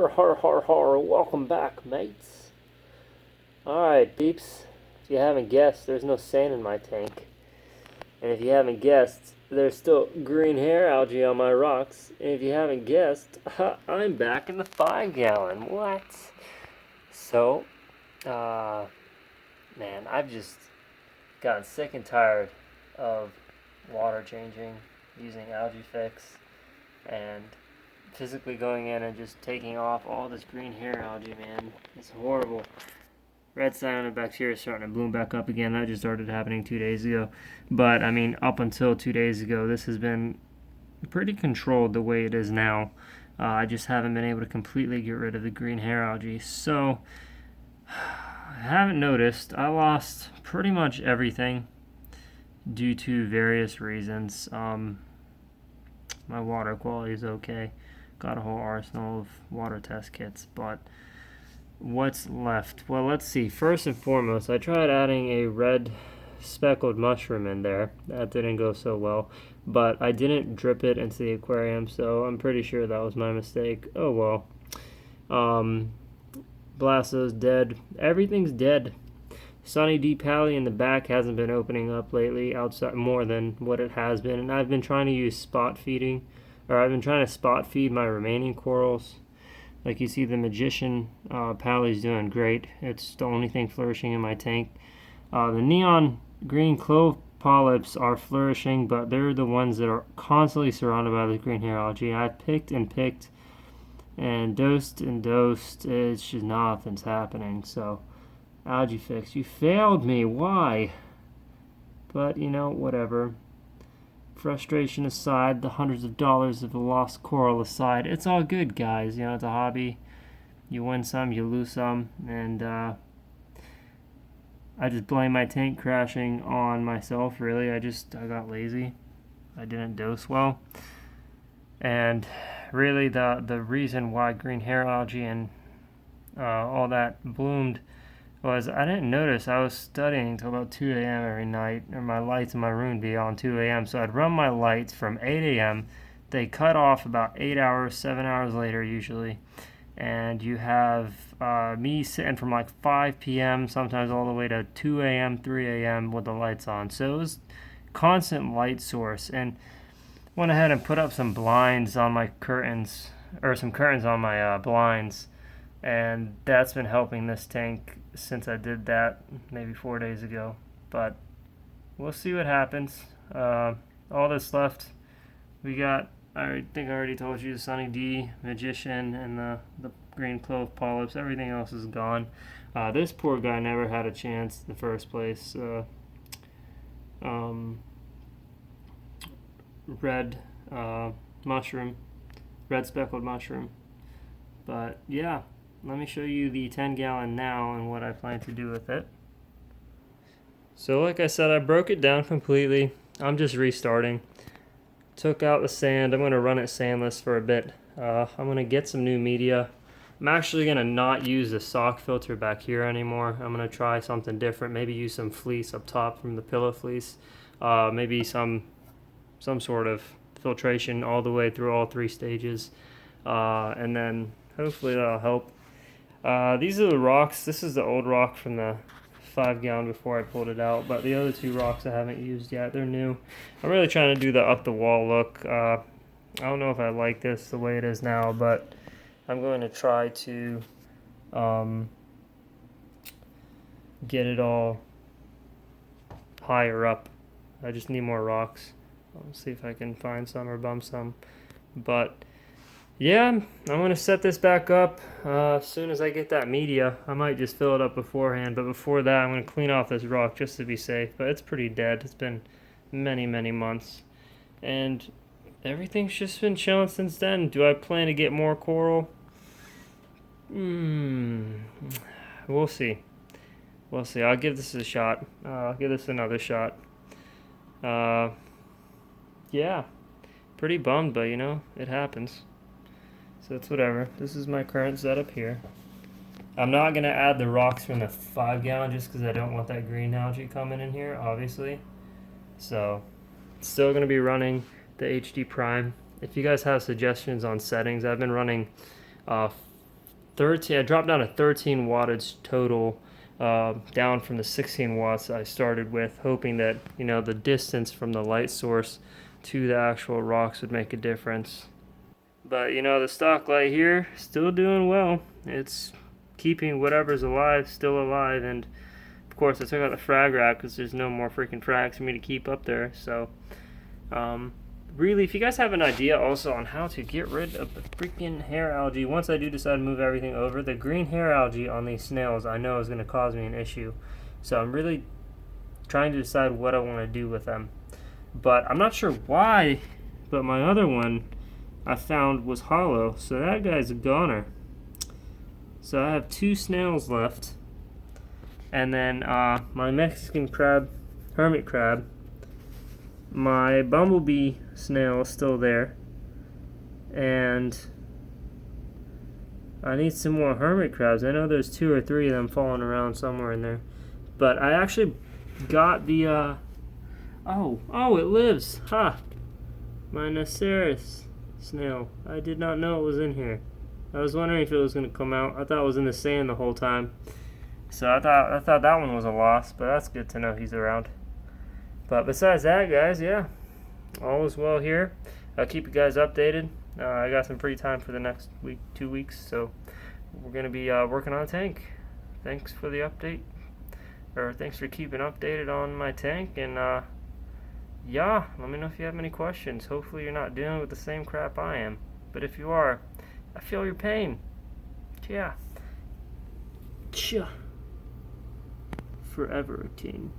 Har, welcome back, mates. Alright, peeps. If you haven't guessed, there's no sand in my tank. And if you haven't guessed, there's still green hair algae on my rocks. And if you haven't guessed, I'm back in the 5 gallon. What? So, man, I've just gotten sick and tired of water changing, using algae fix, and physically going in and just taking off all this green hair algae, man. It's horrible. Red cyanobacteria is starting to bloom back up again. That just started happening 2 days ago. But, I mean, up until 2 days ago, this has been pretty controlled the way it is now. I just haven't been able to completely get rid of the green hair algae. So, I haven't noticed. I lost pretty much everything due to various reasons. My water quality is okay. Got a whole arsenal of water test kits, but what's left? Well, let's see. First and foremost, I tried adding a red speckled mushroom in there. That didn't go so well, but I didn't drip it into the aquarium, so I'm pretty sure that was my mistake. Oh well. Blasso's dead. Everything's dead. Sunny D Pally in the back hasn't been opening up lately outside more than what it has been, and I've been trying to use spot feeding, or I've been trying to spot feed my remaining corals. Like you see, the Magician Pally's doing great. It's the only thing flourishing in my tank. The neon green clove polyps are flourishing, but they're the ones that are constantly surrounded by the green hair algae. I picked and picked and dosed and dosed. It's just nothing's happening. So, algae fix, you failed me. Why? But, you know, whatever. Frustration aside, the hundreds of dollars of a lost coral aside, it's all good, guys. You know, it's a hobby. You win some, you lose some, and I just blame my tank crashing on myself, really. I got lazy. I didn't dose well. And really, the reason why green hair algae and all that bloomed was I didn't notice. I was studying until about 2 a.m. every night, or my lights in my room would be on 2 a.m. So I'd run my lights from 8 a.m. They cut off about 8 hours, 7 hours later usually. And you have me sitting from like 5 p.m., sometimes all the way to 2 a.m., 3 a.m. with the lights on. So it was constant light source. And went ahead and put up some blinds on my curtains, or some curtains on my blinds. And that's been helping this tank since I did that maybe 4 days ago. But we'll see what happens. All that's left, we got, I think I already told you, the Sunny D, Magician, and the green clove polyps. Everything else is gone. This poor guy never had a chance in the first place. Red mushroom, red speckled mushroom. But yeah. Let me show you the 10 gallon now and what I plan to do with it. So like I said, I broke it down completely. I'm just restarting. Took out the sand. I'm going to run it sandless for a bit. I'm going to get some new media. I'm actually going to not use the sock filter back here anymore. I'm going to try something different. Maybe use some fleece up top from the pillow fleece. Maybe some sort of filtration all the way through all 3 stages. And then hopefully that'll help. These are the rocks. This is the old rock from the 5 gallon before I pulled it out, but the other 2 rocks I haven't used yet. They're new. I'm really trying to do the up the wall look. I don't know if I like this the way it is now, but I'm going to try to get it all higher up. I just need more rocks. I'll see if I can find some or bump some, but yeah, I'm going to set this back up as soon as I get that media. I might just fill it up beforehand, but before that I'm going to clean off this rock just to be safe. But it's pretty dead. It's been many, many months. And everything's just been chilling since then. Do I plan to get more coral? We'll see. We'll see. I'll give this a shot. I'll give this another shot. Yeah. Pretty bummed, but you know, it happens. So it's whatever. This is my current setup here. I'm not going to add the rocks from the 5 gallon just because I don't want that green algae coming in here, obviously. So, still going to be running the HD Prime. If you guys have suggestions on settings, I've been running 13. I dropped down to 13 wattage total, down from the 16 watts I started with, hoping that the distance from the light source to the actual rocks would make a difference. But the stock light here still doing well. It's keeping whatever's alive still alive, and of course I took out the frag rack because there's no more freaking frags for me to keep up there. So really, if you guys have an idea also on how to get rid of the freaking hair algae, once I do decide to move everything over, the green hair algae on these snails I know is going to cause me an issue. So I'm really trying to decide what I want to do with them. But I'm not sure why, but my other one I found was hollow, so that guy's a goner. So I have 2 snails left. And then my Mexican crab, hermit crab, my bumblebee snail is still there, and I need some more hermit crabs. I know there's 2 or 3 of them falling around somewhere in there, but I actually got the oh, it lives, ha! My Naceris snail. I did not know it was in here. I was wondering if it was going to come out. I thought it was in the sand the whole time, so I thought that one was a loss, but that's good to know he's around. But besides that, guys, yeah, all is well here. I'll keep you guys updated. I got some free time for the next week, 2 weeks, so we're going to be working on a tank. Thanks for the update, or thanks for keeping updated on my tank, and yeah, let me know if you have any questions. Hopefully you're not dealing with the same crap I am, but if you are, I feel your pain. Yeah. Forever a king.